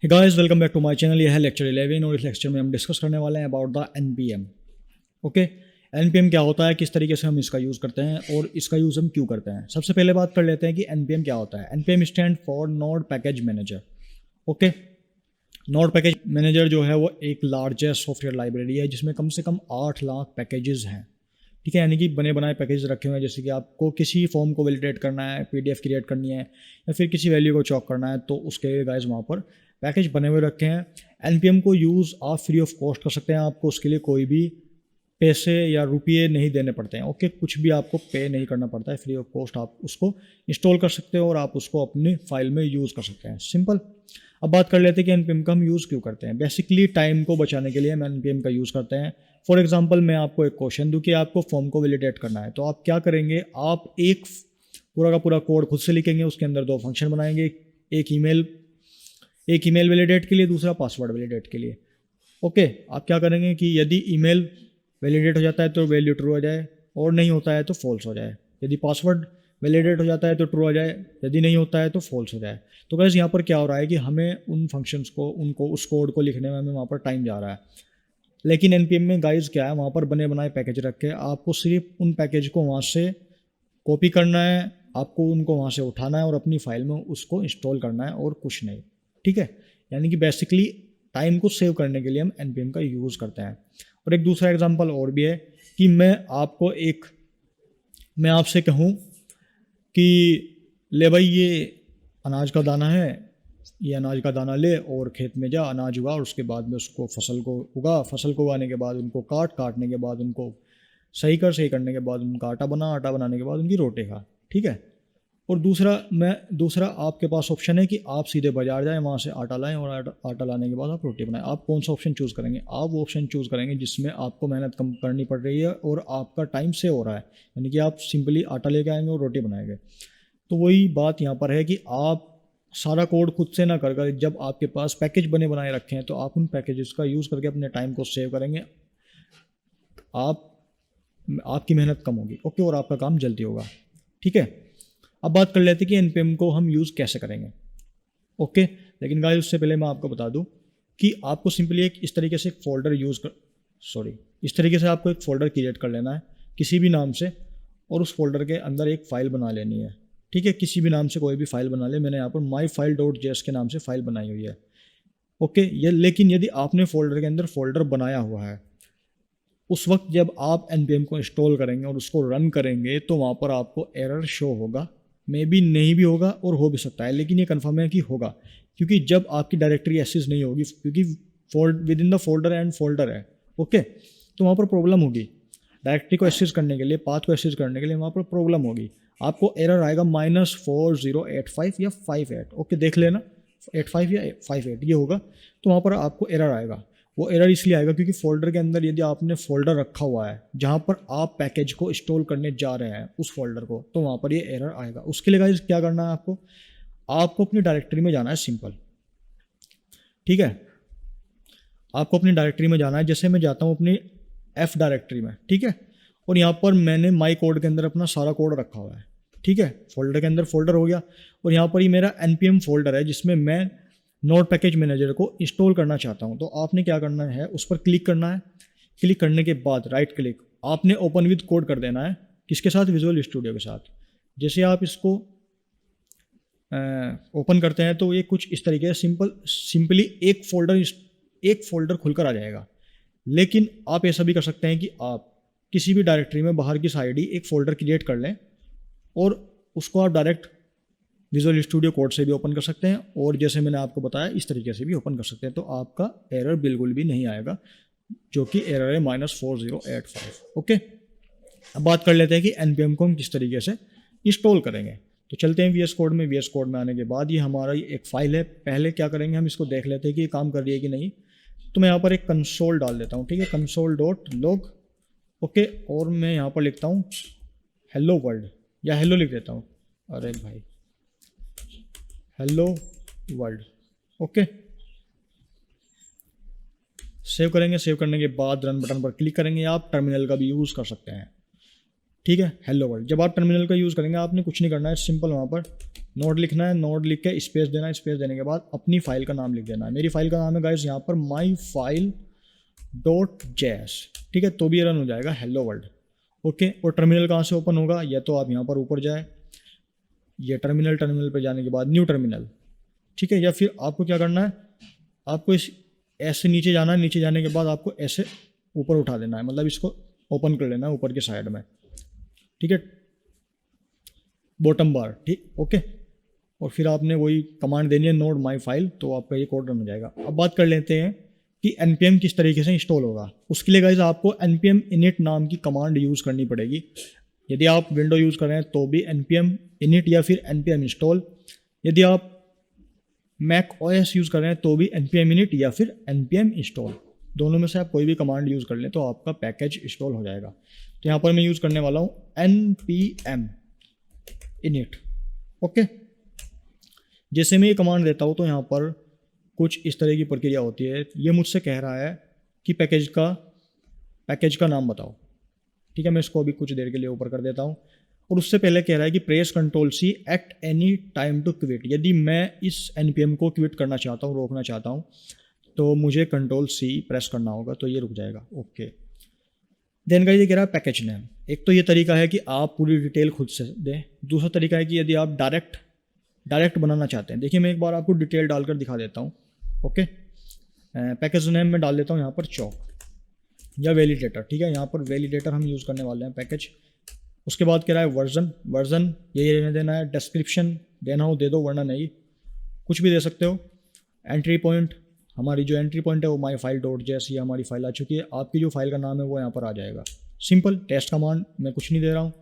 Hey guys, welcome back to my channel. यह है lecture 11 और इस लेक्चर में हम डिस्कस करने वाले हैं about the NPM. Okay, NPM क्या होता है, किस तरीके से हम इसका यूज़ करते हैं और इसका यूज़ हम क्यों करते हैं। सबसे पहले बात कर लेते हैं कि एनपीएम क्या होता है। NPM stand for node package manager. Okay, node package manager जो है वो एक लार्जेस्ट सॉफ्टवेयर लाइब्रेरी है जिसमें कम से कम 8 लाख पैकेजेस हैं। ठीक है, यानी कि बने बनाए पैकेज रखे हुए हैं। जैसे कि आपको किसी फॉर्म को वैलिडेट करना है, पीडीएफ क्रिएट करनी है या फिर किसी वैल्यू को चॉक करना है, तो उसके लिए गाइस वहाँ पर पैकेज बने हुए रखे हैं। एनपीएम को यूज़ आप फ्री ऑफ कॉस्ट कर सकते हैं। आपको उसके लिए कोई भी पैसे या रुपये नहीं देने पड़ते हैं। ओके, कुछ भी आपको पे नहीं करना पड़ता है, फ्री ऑफ कॉस्ट आप उसको इंस्टॉल कर सकते हो और आप उसको अपनी फाइल में यूज़ कर सकते हैं। सिंपल। अब बात कर लेते हैं कि एनपीएम का हम यूज़ क्यों करते हैं। बेसिकली टाइम को बचाने के लिए हम एनपीएम का यूज़ करते हैं। फॉर एग्जांपल, मैं आपको एक क्वेश्चन दूं कि आपको फॉर्म को वैलिडेट करना है, तो आप क्या करेंगे, आप एक पूरा का पूरा कोड खुद से लिखेंगे, उसके अंदर 2 फंक्शन बनाएंगे, एक ईमेल वैलिडेट के लिए, दूसरा पासवर्ड वैलिडेट के लिए। ओके, आप क्या करेंगे कि यदि ईमेल वैलिडेट हो जाता है तो वैल्यू ट्रू हो जाए और नहीं होता है तो फॉल्स हो जाए। यदि पासवर्ड वैलिडेट हो जाता है तो ट्रू हो जाए, यदि नहीं होता है तो फॉल्स हो जाए। तो गाइस यहाँ पर क्या हो रहा है कि हमें उन फंक्शंस को, उस कोड को लिखने में हमें वहाँ पर टाइम जा रहा है। लेकिन एनपीएम में गाइस क्या है, वहाँ पर बने बनाए पैकेज रखे हैं। आपको सिर्फ उन पैकेज को वहाँ से कॉपी करना है, आपको उनको वहाँ से उठाना है और अपनी फाइल में उसको इंस्टॉल करना है और कुछ नहीं। ठीक है, यानी कि बेसिकली टाइम को सेव करने के लिए हम एनपीएम का यूज़ करते हैं। और एक दूसरा एग्जांपल और भी है कि मैं आपसे कहूँ कि ले भाई, ये अनाज का दाना है, ये अनाज का दाना ले और खेत में जा, अनाज उगा और उसके बाद में उसको फसल को उगा, फसल को उगाने के बाद उनको काटने के बाद उनको सही करने के बाद उनका आटा बनाने के बाद उनकी रोटी खा। ठीक है। और दूसरा आपके पास ऑप्शन है कि आप सीधे बाजार जाएं, वहाँ से आटा लाएं और आटा लाने के बाद आप रोटी बनाएं। आप कौन सा ऑप्शन चूज़ करेंगे? आप वो ऑप्शन चूज़ करेंगे जिसमें आपको मेहनत कम करनी पड़ रही है और आपका टाइम सेव हो रहा है, यानी कि आप सिंपली आटा लेके आएंगे और रोटी बनाएंगे। तो वही बात यहाँ पर है कि आप सारा कोड खुद से ना कर, जब आपके पास पैकेज बने बनाए रखे हैं तो आप उन पैकेजेस का यूज़ करके अपने टाइम को सेव करेंगे। आपकी मेहनत कम होगी। ओके, और आपका काम जल्दी होगा। ठीक है। अब बात कर लेते हैं कि एनपीएम को हम यूज़ कैसे करेंगे। ओके, लेकिन गाइस उससे पहले मैं आपको बता दूं कि आपको सिंपली इस तरीके से आपको एक फ़ोल्डर क्रिएट कर लेना है किसी भी नाम से, और उस फोल्डर के अंदर एक फ़ाइल बना लेनी है। ठीक है, किसी भी नाम से कोई भी फाइल बना ले। मैंने यहाँ पर myfile.js के नाम से फाइल बनाई हुई है। ओके, ये लेकिन यदि आपने फोल्डर के अंदर फोल्डर बनाया हुआ है, उस वक्त जब आप npm को इंस्टॉल करेंगे और उसको रन करेंगे तो वहाँ पर आपको एरर शो होगा। मे बी नहीं भी होगा और हो भी सकता है, लेकिन ये कन्फर्म है कि होगा, क्योंकि जब आपकी डायरेक्टरी एक्सेस नहीं होगी, क्योंकि with in the folder and folder है। ओके, तो वहाँ पर प्रॉब्लम होगी। डायरेक्टरी को एक्सेस करने के लिए, पाथ को एक्सेस करने के लिए वहाँ पर प्रॉब्लम होगी। आपको एरर आएगा -4085 या 58। ओके, देख लेना 85 या 58 ये होगा। तो वहाँ पर आपको एरर आएगा। वो एरर इसलिए आएगा क्योंकि फोल्डर के अंदर यदि आपने फोल्डर रखा हुआ है जहाँ पर आप पैकेज को इंस्टॉल करने जा रहे हैं उस फोल्डर को, तो वहाँ पर ये एरर आएगा। उसके लिए गाइस क्या करना है, आपको अपनी डायरेक्टरी में जाना है। सिंपल। ठीक है, आपको अपनी डायरेक्टरी में जाना है। जैसे मैं जाता हूँ अपनी F डायरेक्टरी में। ठीक है, और यहाँ पर मैंने माई कोड के अंदर अपना सारा कोड रखा हुआ है। ठीक है, फोल्डर के अंदर फोल्डर हो गया और यहाँ पर ही मेरा npm फोल्डर है जिसमें मैं नोड पैकेज मैनेजर को इंस्टॉल करना चाहता हूँ। तो आपने क्या करना है, उस पर क्लिक करना है। क्लिक करने के बाद राइट क्लिक, आपने ओपन विद कोड कर देना है। किसके साथ? विजुअल स्टूडियो के साथ। जैसे आप इसको ओपन करते हैं तो ये कुछ इस तरीके से सिंपली एक फोल्डर खुलकर आ जाएगा। लेकिन आप ऐसा भी कर सकते हैं कि आप किसी भी डायरेक्टरी में बाहर की साइड ही एक फ़ोल्डर क्रिएट कर लें और उसको आप डायरेक्ट विजुअल स्टूडियो कोड से भी ओपन कर सकते हैं, और जैसे मैंने आपको बताया इस तरीके से भी ओपन कर सकते हैं। तो आपका एरर बिल्कुल भी नहीं आएगा, जो कि एरर है -4085। ओके, अब बात कर लेते हैं कि npm को हम किस तरीके से इंस्टॉल करेंगे। तो चलते हैं VS कोड में। VS कोड में आने के बाद ये हमारा एक फ़ाइल है। पहले क्या करेंगे, हम इसको देख लेते हैं कि ये काम कर रही है कि नहीं। तो मैं यहाँ पर एक कंसोल डाल देता हूँ। ठीक है, console.log। ओके, और मैं यहाँ पर लिखता हूँ हेलो वर्ल्ड, या हेलो लिख देता हूँ। अरे भाई, हेलो वर्ल्ड। ओके, सेव करेंगे। सेव करने के बाद रन बटन पर क्लिक करेंगे। आप टर्मिनल का भी यूज़ कर सकते हैं। ठीक है, हेलो वर्ल्ड। जब आप टर्मिनल का यूज़ करेंगे आपने कुछ नहीं करना है, सिंपल वहाँ पर नोड लिखना है, नोड लिख के स्पेस देना है, स्पेस देने के बाद अपनी फाइल का नाम लिख देना है। मेरी फाइल का नाम है गाइस यहाँ पर माई फाइल डॉट जेएस, ठीक है, तो भी रन हो जाएगा हेलो वर्ल्ड। ओके, और टर्मिनल कहाँ से ओपन होगा, या तो आप यहाँ पर ऊपर जाए, ये टर्मिनल, टर्मिनल पर जाने के बाद न्यू टर्मिनल, ठीक है, या फिर आपको क्या करना है, आपको इस ऐसे नीचे जाना है, नीचे जाने के बाद आपको ऐसे ऊपर उठा देना है, मतलब इसको ओपन कर लेना है ऊपर के साइड में, ठीक है, बॉटम बार, ठीक, ओके। और फिर आपने वही कमांड देनी है नोड माई फाइल, तो आपका ये कोड रन हो जाएगा। अब बात कर लेते हैं कि npm किस तरीके से इंस्टॉल होगा। उसके लिए गाइस आपको npm init नाम की कमांड यूज़ करनी पड़ेगी। यदि आप विंडो यूज़ कर रहे हैं तो भी npm init या फिर npm install, यदि आप मैक OS यूज़ कर रहे हैं तो भी npm init या फिर npm install, दोनों में से आप कोई भी कमांड यूज़ कर लें तो आपका पैकेज इंस्टॉल हो जाएगा। तो यहाँ पर मैं यूज़ करने वाला हूँ npm init, ओके। जैसे मैं ये कमांड देता हूँ तो यहाँ पर कुछ इस तरह की प्रक्रिया होती है। ये मुझसे कह रहा है कि पैकेज का नाम बताओ, ठीक है, मैं इसको अभी कुछ देर के लिए ऊपर कर देता हूँ। और उससे पहले कह रहा है कि press Ctrl+C at any time to quit. यदि मैं इस npm को क्विट करना चाहता हूँ, रोकना चाहता हूँ, तो मुझे Ctrl+C प्रेस करना होगा, तो ये रुक जाएगा, ओके। देन का ये कह रहा है पैकेज नेम। एक तो ये तरीका है कि आप पूरी डिटेल खुद से दें, दूसरा तरीका है कि यदि आप डायरेक्ट बनाना चाहते हैं। देखिए मैं एक बार आपको डिटेल डालकर दिखा देता हूँ, ओके। पैकेज नेम में डाल देता हूँ यहाँ पर चौक या वैलिडेटर, ठीक है, यहाँ पर वैलिडेटर हम यूज़ करने वाले हैं पैकेज। उसके बाद कह रहा है वर्जन ये रहने देना है, डिस्क्रिप्शन देना हो दे दो, वरना नहीं, कुछ भी दे सकते हो। एंट्री पॉइंट, हमारी जो एंट्री पॉइंट है वो माई फाइल डॉट जेएस, ये हमारी फाइल आ चुकी है, आपकी जो फाइल का नाम है वो यहाँ पर आ जाएगा। सिंपल टेस्ट कमांड, मैं कुछ नहीं दे रहा हूँ।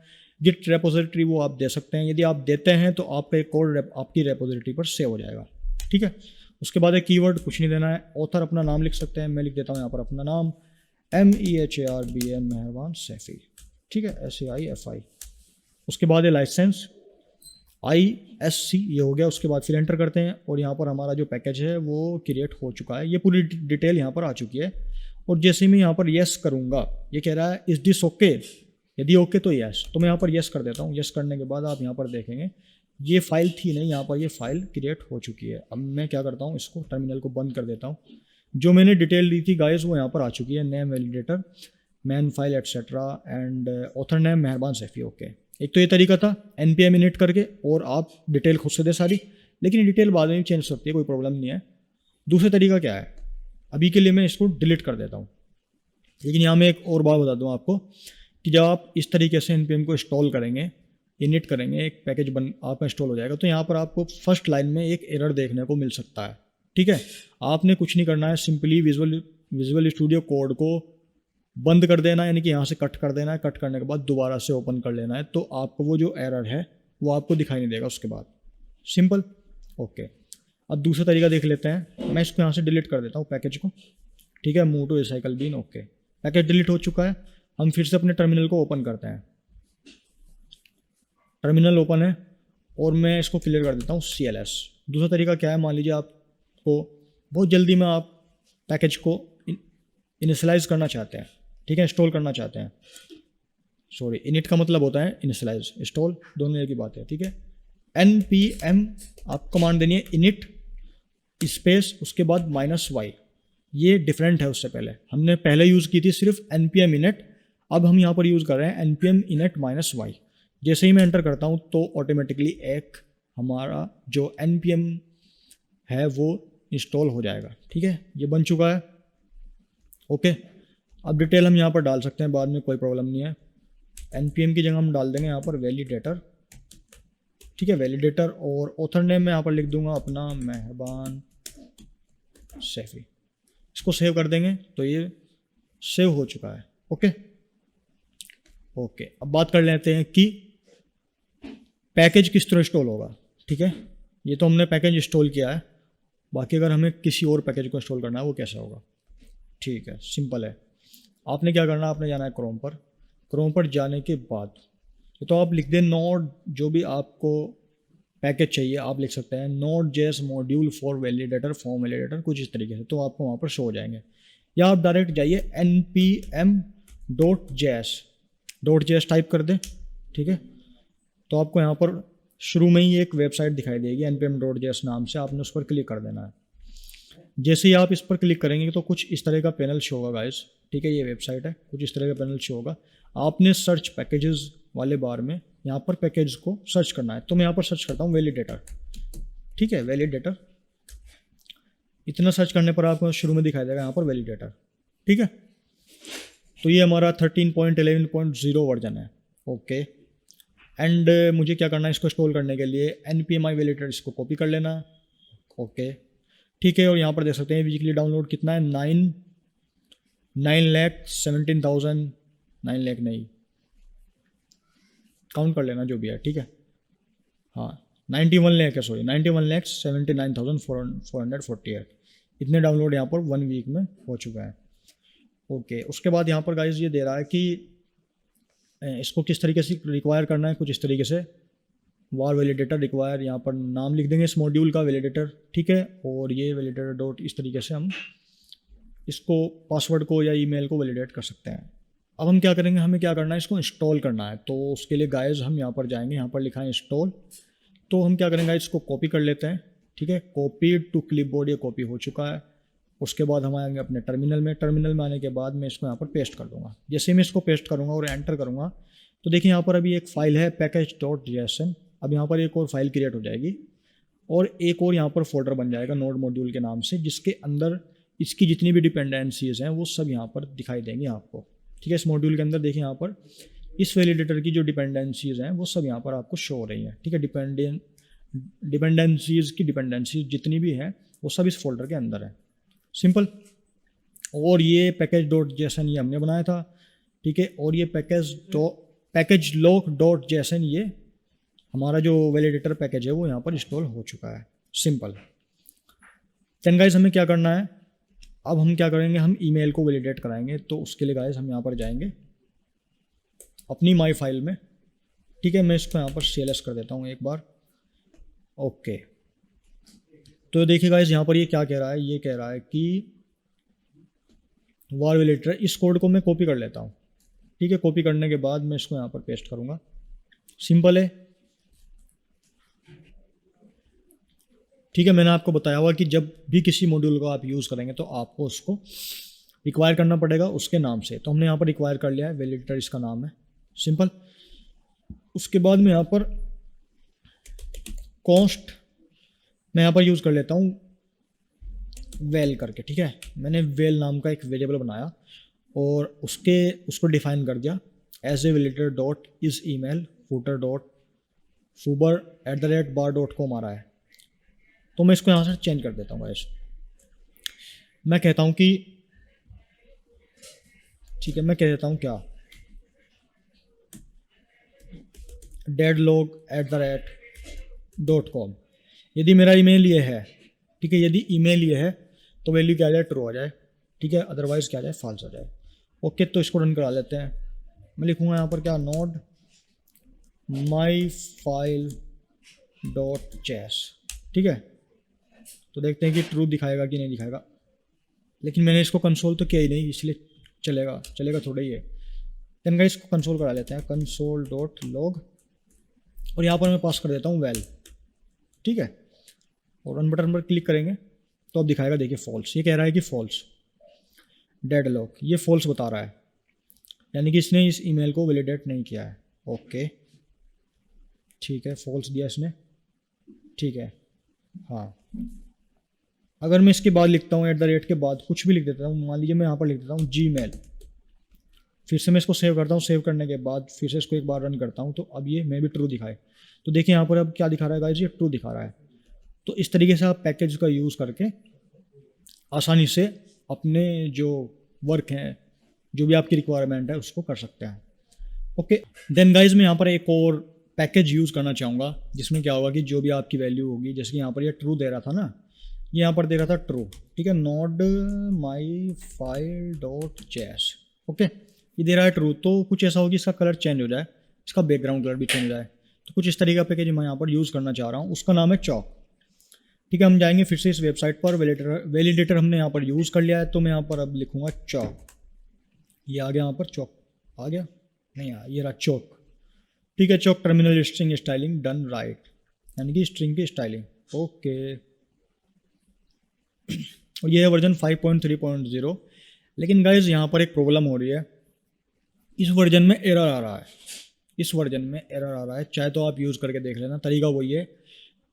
गिट रेपोजिटरी वो आप दे सकते हैं, यदि आप देते हैं तो आपका एक कोड आपकी रेपोजिटरी पर सेव हो जाएगा, ठीक है। उसके बाद एक कीवर्ड, कुछ नहीं देना है। ऑथर अपना नाम लिख सकते हैं, मैं लिख देता हूँ यहाँ पर अपना नाम MEHARBM मेहरबान सैफी, ठीक है, SAIFI। उसके बाद ये लाइसेंस ISC, ये हो गया। उसके बाद फिर एंटर करते हैं और यहाँ पर हमारा जो पैकेज है वो क्रिएट हो चुका है, ये पूरी डिटेल यहाँ पर आ चुकी है। और जैसे मैं यहाँ पर येस करूँगा, ये कह रहा है इज़ दिस ओके, यदि ओके तो येस, तो मैं यहाँ पर येस कर देता हूँ। येस करने के बाद आप यहाँ पर देखेंगे ये फाइल थी नहीं, यहाँ पर ये फाइल क्रिएट हो चुकी है। अब मैं क्या करता हूँ, इसको टर्मिनल को बंद कर देता हूँ। जो मैंने डिटेल दी थी गाइस वो यहाँ पर आ चुकी है, name validator, man file etcetera and author name मेहरबान सैफी, ओके। एक तो ये तरीका था npm init करके, और आप डिटेल खुद से दे सारी, लेकिन डिटेल बाद में भी चेंज सकती है, कोई प्रॉब्लम नहीं है। दूसरा तरीका क्या है, अभी के लिए मैं इसको डिलीट कर देता हूँ। लेकिन यहाँ मैं एक और बात बता दूँ आपको कि जब आप इस तरीके से npm को इंस्टॉल करेंगे, इनिट करेंगे, एक पैकेज आपका इंस्टॉल हो जाएगा, तो यहाँ पर आपको फर्स्ट लाइन में एक एरर देखने को मिल सकता है, ठीक है। आपने कुछ नहीं करना है, सिंपली विजुअल स्टूडियो कोड को बंद कर देना है, यानी कि यहाँ से कट कर देना है। कट करने के बाद दोबारा से ओपन कर लेना है, तो आपको वो जो एरर है वो आपको दिखाई नहीं देगा उसके बाद, सिंपल, ओके। अब दूसरा तरीका देख लेते हैं, मैं इसको यहाँ से डिलीट कर देता हूँ पैकेज को, ठीक है, move to recycle bin, okay. Package delete हो चुका है। हम फिर से अपने टर्मिनल को ओपन करते हैं, टर्मिनल ओपन है और मैं इसको क्लियर कर देता हूँ CLS। दूसरा तरीका क्या है, मान लीजिए आपको बहुत जल्दी में आप पैकेज को इनिशियलाइज करना चाहते हैं, ठीक है, इंस्टॉल करना चाहते हैं, सॉरी, इनिट का मतलब होता है इनिशियलाइज, इंस्टॉल दोनों एक ही बात है, ठीक है। npm आप कमांड देनी है इनिट स्पेस, उसके बाद -y, ये डिफरेंट है उससे पहले, हमने पहले यूज़ की थी सिर्फ npm init, अब हम यहाँ पर यूज़ कर रहे हैं npm init -y। जैसे ही मैं एंटर करता हूँ तो ऑटोमेटिकली एक हमारा जो npm है वो इंस्टॉल हो जाएगा, ठीक है, ये बन चुका है, ओके। अब डिटेल हम यहाँ पर डाल सकते हैं बाद में, कोई प्रॉब्लम नहीं है। npm की जगह हम डाल देंगे यहाँ पर वैलिडेटर, ठीक है, वैलिडेटर, और ऑथर नेम मैं यहाँ पर लिख दूंगा अपना मेहरबान सैफी। इसको सेव कर देंगे तो ये सेव हो चुका है, ओके। अब बात कर लेते हैं कि पैकेज किस तरह इंस्टॉल होगा, ठीक है। ये तो हमने पैकेज इंस्टॉल किया है, बाकी अगर हमें किसी और पैकेज को इंस्टॉल करना है वो कैसा होगा, ठीक है, सिंपल है। आपने क्या करना है, आपने जाना है क्रोम पर जाने के बाद तो आप लिख दें नोड, जो भी आपको पैकेज चाहिए आप लिख सकते हैं, Node.js module for validator form validator, कुछ इस तरीके से, तो आपको वहाँ पर शो हो जाएंगे। या आप डायरेक्ट जाइए npm.js, .js टाइप कर दें, ठीक है, तो आपको यहाँ पर शुरू में ही एक वेबसाइट दिखाई देगी npm.js नाम से, आपने उस पर क्लिक कर देना है। जैसे ही आप इस पर क्लिक करेंगे तो कुछ इस तरह का पैनल शो होगा गाइस, ठीक है, ये वेबसाइट है, कुछ इस तरह का पैनल शो होगा। आपने सर्च पैकेजेस वाले बार में यहाँ पर पैकेज को सर्च करना है। तो मैं यहाँ पर सर्च करता हूँ वैलिडेटर, ठीक है, वैलिडेटर। इतना सर्च करने पर आपको शुरू में दिखाई देगा यहाँ पर वैलिडेटर, ठीक है। तो ये हमारा 13.11.0 वर्जन है, ओके। एंड मुझे क्या करना है, इसको इंस्टॉल करने के लिए npm वैलिडेटर इसको कॉपी कर लेना, ओके, ठीक है। और यहाँ पर देख सकते हैं वीकली डाउनलोड कितना है, 9,17,000, 9 लाख नहीं, काउंट कर लेना जो भी है, ठीक है, हाँ 91 लाख है, सॉरी 91,79,448 इतने डाउनलोड यहाँ पर 1 वीक में हो चुका है, ओके। उसके बाद यहाँ पर गाइस ये दे रहा है कि इसको किस तरीके से रिक्वायर करना है, कुछ इस तरीके से वार वैलिडेटर रिक्वायर, यहाँ पर नाम लिख देंगे इस मॉड्यूल का वैलिडेटर, ठीक है। और ये वैलिडेटर डॉट इस तरीके से हम इसको पासवर्ड को या ईमेल को वैलिडेट कर सकते हैं। अब हम क्या करेंगे, हमें क्या करना है, इसको इंस्टॉल करना है। तो उसके लिए गाइस हम यहाँ पर जाएंगे, यहाँ पर लिखा है इंस्टॉल। तो हम क्या करेंगे, इसको कॉपी कर लेते हैं, ठीक है, कॉपी टू क्लिपबोर्ड, ये कॉपी हो चुका है। उसके बाद हम आएंगे अपने टर्मिनल में, टर्मिनल में आने के बाद मैं इसको यहाँ पर पेस्ट कर दूँगा। जैसे मैं इसको पेस्ट करूँगा और एंटर करूँगा तो देखिए यहाँ पर अभी एक फ़ाइल है package.json। अब यहाँ पर एक और फाइल क्रिएट हो जाएगी और एक और यहाँ पर फोल्डर बन जाएगा नोड मॉड्यूल के नाम से, जिसके अंदर इसकी जितनी भी डिपेंडेंसीज हैं वो सब यहाँ पर दिखाई देंगी आपको, ठीक है। इस मॉड्यूल के अंदर देखिए यहाँ पर इस वैलिडेटर की जो डिपेंडेंसीज हैं वो सब यहाँ पर आपको शो हो रही हैं, ठीक है। डिपेंडेंसीज की डिपेंडेंसीज जितनी भी हैं वो सब इस फोल्डर के अंदर है, सिंपल। और ये package.json ये हमने बनाया था, ठीक है। और ये package.log.json ये हमारा जो वैलिडेटर पैकेज है वो यहाँ पर इंस्टॉल हो चुका है, सिंपल। देन गाइस हमें क्या करना है, अब हम क्या करेंगे, हम ईमेल को वैलिडेट कराएंगे। तो उसके लिए गाइस हम यहाँ पर जाएंगे अपनी माई फाइल में, ठीक है। मैं इसको यहाँ पर CLS कर देता हूँ एक बार, ओके। तो देखिए गाइस यहाँ पर ये क्या कह रहा है, ये कह रहा है कि वार वैलिडेटर, इस कोड को मैं कॉपी कर लेता हूँ, ठीक है। कॉपी करने के बाद मैं इसको यहाँ पर पेस्ट करूँगा, सिंपल है, ठीक है। मैंने आपको बताया हुआ कि जब भी किसी मॉड्यूल को आप यूज़ करेंगे तो आपको उसको रिक्वायर करना पड़ेगा उसके नाम से। तो हमने यहाँ पर रिक्वायर कर लिया है, वैलिडेटर इसका नाम है, सिंपल। उसके बाद मैं यहाँ पर कॉस्ट मैं यहाँ पर यूज़ कर लेता हूँ वेल करके, ठीक है। मैंने वेल नाम का एक वेरिएबल बनाया और उसको डिफाइन कर दिया as a validator dot is email footer dot fuber@bar.com आ रहा है। तो मैं इसको यहाँ से चेंज कर देता हूँ गाइस। मैं कहता हूँ कि ठीक है, मैं कह देता हूँ क्या, deadlog@.com। यदि मेरा ईमेल ये है, ठीक है, यदि ईमेल ये है तो वैल्यू क्या आ जाए, ट्रू आ जाए, ठीक है, अदरवाइज़ क्या आ जाए, फॉल्स आ जाए, ओके। तो इसको रन करा लेते हैं। मैं लिखूँगा यहाँ पर क्या, नोड माई फाइल डॉट जैस, ठीक है। तो देखते हैं कि ट्रू दिखाएगा कि नहीं दिखाएगा, लेकिन मैंने इसको कंसोल तो किया ही नहीं, इसलिए चलेगा थोड़ा ही है। देन गाइस इसको कंसोल करा लेते हैं, कंसोल डॉट लॉग, और यहाँ पर मैं पास कर देता हूँ वेल, ठीक है। और रन बटन पर क्लिक करेंगे तो अब दिखाएगा, देखिए फॉल्स, ये कह रहा है कि फॉल्स, डेडलॉक, ये फॉल्स बता रहा है, यानी कि इसने इस ईमेल को वैलिडेट नहीं किया है, ओके, ठीक है, फॉल्स दिया इसने, ठीक है, हाँ। अगर मैं इसके बाद लिखता हूँ @ के बाद कुछ भी लिख देता हूँ, मान लीजिए मैं यहाँ पर लिख देता हूँ Gmail, फिर से मैं इसको सेव करता हूँ, सेव करने के बाद फिर से इसको एक बार रन करता हूँ, तो अब ये मे भी ट्रू दिखाए। तो देखिए यहाँ पर अब क्या दिखा रहा है गाइस, ये ट्रू दिखा रहा है। तो इस तरीके से आप पैकेज का यूज़ करके आसानी से अपने जो वर्क हैं, जो भी आपकी रिक्वायरमेंट है, उसको कर सकते हैं, ओके। देन गाइस मैं यहाँ पर एक और पैकेज यूज़ करना चाहूँगा, जिसमें क्या होगा कि जो भी आपकी वैल्यू होगी, जैसे कि यहाँ पर ये ट्रू दे रहा था ना, ये यहाँ पर दे रहा था ट्रू, ठीक है, नोड माई फाइल डॉट जैस, ओके, ये दे रहा है ट्रू। तो कुछ ऐसा हो कि इसका कलर चेंज हो जाए, इसका बैकग्राउंड कलर भी चेंज हो जाए। तो कुछ इस तरीके का पैकेज मैं यहाँ पर यूज़ करना चाह रहा हूँ, उसका नाम है चॉक, ठीक है। हम जाएंगे फिर से इस वेबसाइट पर, वैलिडेटर हमने यहाँ पर यूज़ कर लिया है, तो मैं यहाँ पर अब लिखूँगा चॉक, ये आ गया, यहाँ पर चॉक आ गया, नहीं आया, ये रहा चौक। ठीक है, chalk terminal string styling done right, यानी कि स्ट्रिंग की स्टाइलिंग। ओके, और ये है वर्जन 5.3.0। लेकिन गाइज यहाँ पर एक प्रॉब्लम हो रही है, इस वर्जन में एरर आ रहा है, इस वर्जन में एरर आ रहा है। चाहे तो आप यूज़ करके देख लेना, तरीका वही है,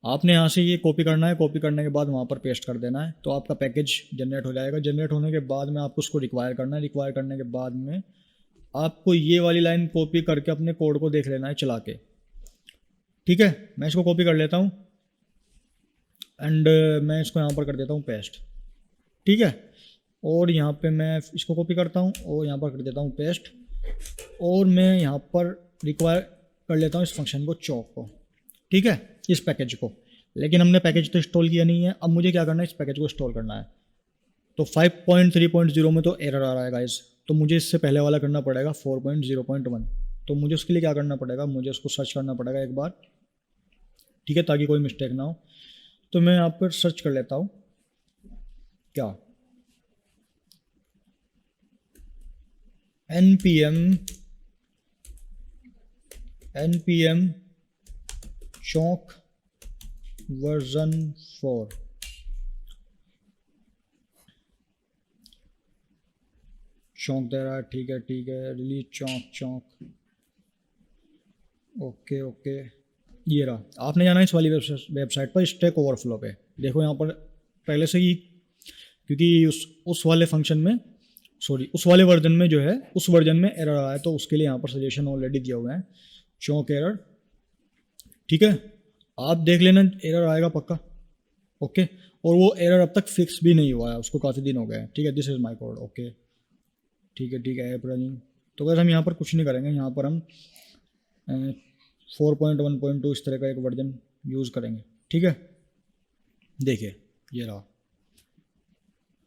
आपने यहाँ से ये कॉपी करना है, कॉपी करने के बाद वहाँ पर पेस्ट कर देना है, तो आपका पैकेज जनरेट हो जाएगा। जनरेट होने के बाद में आपको उसको रिक्वायर करना है, रिक्वायर करने के बाद में आपको ये वाली लाइन कॉपी करके अपने कोड को देख लेना है चला के। ठीक है, मैं इसको कॉपी कर लेता हूँ एंड मैं इसको यहाँ पर कर देता हूँ पेस्ट। ठीक है, और यहाँ पे मैं इसको कॉपी करता हूँ और यहाँ पर कर देता हूँ पेस्ट, और मैं यहाँ पर रिक्वायर कर लेता हूँ इस फंक्शन को, चौक को। ठीक है, इस पैकेज को। लेकिन हमने पैकेज तो इंस्टॉल किया नहीं है, अब मुझे क्या करना है, इस पैकेज को इंस्टॉल करना है। तो 5.3.0 में तो एरर आ रहा है गाइस, तो मुझे इससे पहले वाला करना पड़ेगा 4.0.1। तो मुझे उसके लिए क्या करना पड़ेगा, मुझे उसको सर्च करना पड़ेगा एक बार। ठीक है, ताकि कोई मिस्टेक ना हो। तो मैं यहाँ पर सर्च कर लेता हूँ, क्या npm चौक वर्जन 4। चौक दे रहा है, ठीक है ठीक है, रिलीज चौक। ओके ओके, ये रहा। आपने जाना इस वाली वेबसाइट पर, स्टैक ओवरफ्लो पे। देखो यहाँ पर पहले से ही, क्योंकि उस वाले फंक्शन में, सॉरी उस वाले वर्जन में जो है, उस वर्जन में एरर आया, तो उसके लिए यहाँ पर सजेशन ऑलरेडी दिया हुआ है, चौक एरर। ठीक है, आप देख लेना, एरर आएगा पक्का। ओके, और वो एरर अब तक फिक्स भी नहीं हुआ है, उसको काफ़ी दिन हो गए हैं। ठीक है, this is my code. Okay, ठीक है, ऐप रनिंग। तो बस हम यहाँ पर कुछ नहीं करेंगे, यहाँ पर हम 4.1.2 इस तरह का एक वर्जन यूज़ करेंगे। ठीक है, देखिए ये रहा।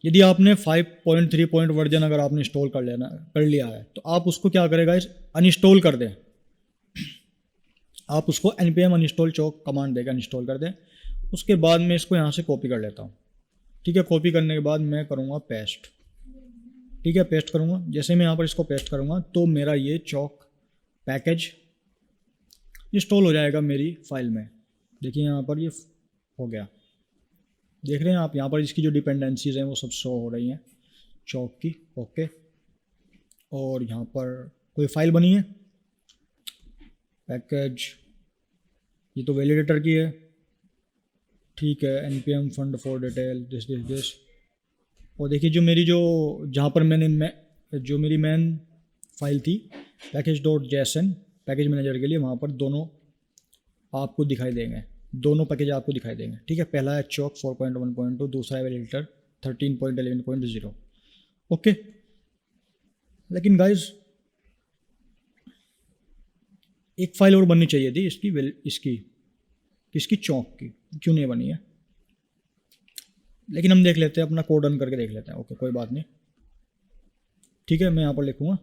यदि आपने 5.3 वर्जन अगर आपने इंस्टॉल कर लिया है, तो आप उसको क्या करेगा, इस अनइंस्टॉल कर दें। आप उसको npm अनइंस्टॉल चौक कमांड देगा, अनइंस्टॉल कर दें। उसके बाद मैं इसको यहाँ से कॉपी कर लेता हूँ। ठीक है, कॉपी करने के बाद मैं करूँगा पेस्ट। ठीक है, पेस्ट करूँगा। जैसे मैं यहाँ पर इसको पेस्ट करूँगा तो मेरा ये चौक पैकेज इंस्टॉल हो जाएगा मेरी फाइल में। देखिए यहाँ पर ये हो गया, देख रहे हैं आप, यहाँ पर इसकी जो डिपेंडेंसीज हैं वो सब शो हो रही हैं चौक की। ओके, और यहाँ पर कोई फाइल बनी है पैकेज, ये तो वैलिडेटर की है। ठीक है, npm fund for detail this. और देखिए जहाँ पर जो मेरी मेन फाइल थी package.json, पैकेज मैनेजर के लिए, वहाँ पर दोनों आपको दिखाई देंगे, दोनों पैकेज आपको दिखाई देंगे। ठीक है, पहला है चौक 4.1.2, दूसरा है वैलिडेटर 13.11.0। ओके, लेकिन गाइज एक फाइल और बननी चाहिए थी इसकी चौक की, क्यों नहीं बनी है? लेकिन हम देख लेते हैं, अपना कोड रन करके देख लेते हैं। ओके, कोई बात नहीं। ठीक है, मैं यहाँ पर लिखूँगा,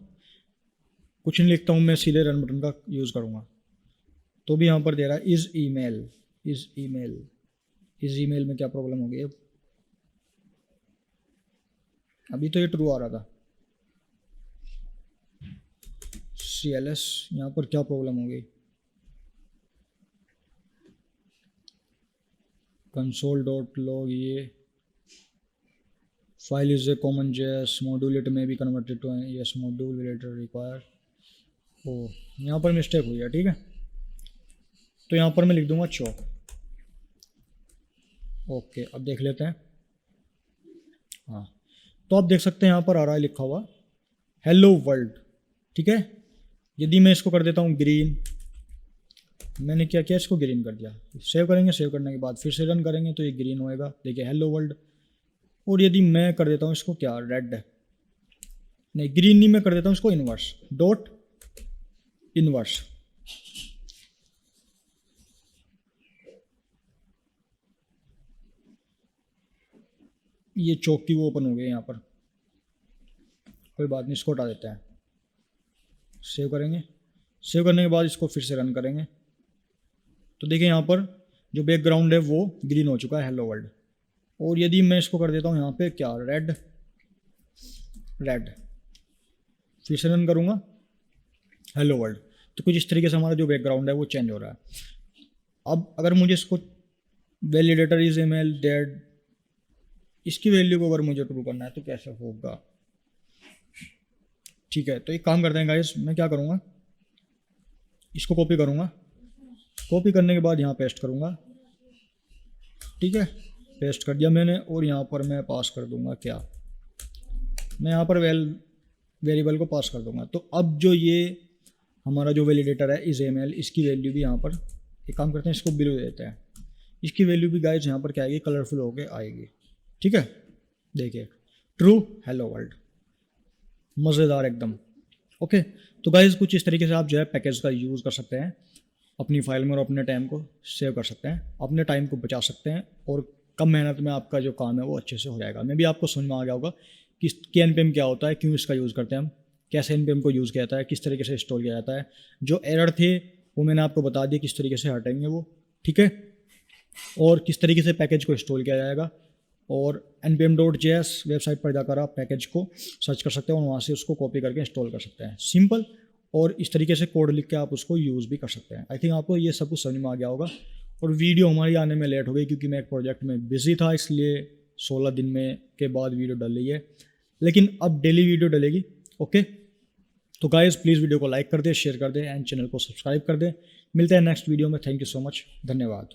कुछ नहीं लिखता हूँ मैं, सीधे रन बटन का यूज़ करूँगा। तो भी यहाँ पर दे रहा है इज़ ईमेल में क्या प्रॉब्लम हो गई है? अभी तो ये ट्रू आ रहा था। CLS, यहाँ पर क्या प्रॉब्लम हो गई? console.log, ये file is a common JS module, it may be converted to yes module later require. ओ, यहाँ पर मिस्टेक हुई है। ठीक है, तो यहाँ पर मैं लिख दूंगा चौक। ओके, अब देख लेते हैं। हाँ, तो आप देख सकते हैं यहाँ पर आ रहा है लिखा हुआ हेलो वर्ल्ड। ठीक है, यदि मैं इसको कर देता हूँ ग्रीन, मैंने क्या किया, इसको ग्रीन कर दिया। सेव करेंगे, सेव करने के बाद फिर से रन करेंगे तो ये ग्रीन होएगा। देखिए हेलो वर्ल्ड। और यदि मैं कर देता हूँ इसको क्या, रेड, नहीं ग्रीन नहीं, मैं कर देता हूँ इसको इनवर्स, डॉट इनवर्स। ये चौक की वो ओपन हो गई यहाँ पर, कोई बात नहीं, इसको हटा देते हैं। सेव करेंगे, सेव करने के बाद इसको फिर से रन करेंगे तो देखिए यहाँ पर जो बैकग्राउंड है वो ग्रीन हो चुका है, हेलो वर्ल्ड। और यदि मैं इसको कर देता हूँ यहाँ पे क्या, रेड, फिर से रन करूँगा हेलो वर्ल्ड। तो कुछ इस तरीके से हमारा जो बैकग्राउंड है वो चेंज हो रहा है। अब अगर मुझे इसको वैलिडेटर इज ईमेल डेड, इसकी वैल्यू को अगर मुझे ट्रू करना है तो कैसे होगा? ठीक है, तो एक काम करते हैं गाइस, मैं क्या करूँगा, इसको कॉपी करूँगा, कॉपी करने के बाद यहाँ पेस्ट करूँगा। ठीक है, पेस्ट कर दिया मैंने, और यहाँ पर मैं पास कर दूँगा क्या, मैं यहाँ पर वेरिएबल को पास कर दूँगा। तो अब जो ये हमारा जो वैलिडेटर है इज ईमेल, इसकी वैल्यू भी यहाँ पर, एक काम करते हैं इसको ब्लू देते हैं, इसकी वैल्यू भी गाइस यहाँ पर क्या आएगी, कलरफुल होके आएगी। ठीक है, देखिए ट्रू हेलो वर्ल्ड, मज़ेदार एकदम। ओके, तो गाइस कुछ इस तरीके से आप जो है पैकेज का यूज़ कर सकते हैं अपनी फाइल में, और अपने टाइम को सेव कर सकते हैं, अपने टाइम को बचा सकते हैं, और कम मेहनत में आपका जो काम है वो अच्छे से हो जाएगा। मे भी आपको समझ में आ गया होगा कि NPM क्या होता है, क्यों इसका यूज़ करते हैं हम, कैसे NPM को यूज़ किया जाता है, किस तरीके से इंस्टॉल किया जाता है। जो एरर थे वो मैंने आपको बता दिया किस तरीके से हटेंगे वो। ठीक है, और किस तरीके से पैकेज को इंस्टॉल किया जाएगा, और npm.js वेबसाइट पर जाकर आप पैकेज को सर्च कर सकते हैं और वहाँ से उसको कॉपी करके इंस्टॉल कर सकते हैं, सिंपल। और इस तरीके से कोड लिख के आप उसको यूज़ भी कर सकते हैं। आई थिंक आपको ये सब कुछ समझ में आ गया होगा। और वीडियो हमारी आने में लेट हो गई क्योंकि मैं एक प्रोजेक्ट में बिजी था, इसलिए 16 दिन में के बाद वीडियो डल रही है, लेकिन अब डेली वीडियो डलेगी। ओके, तो गाइस प्लीज़ वीडियो को लाइक कर दें, शेयर कर दें एंड चैनल को सब्सक्राइब कर दें। मिलते हैं नेक्स्ट वीडियो में। थैंक यू सो मच, धन्यवाद।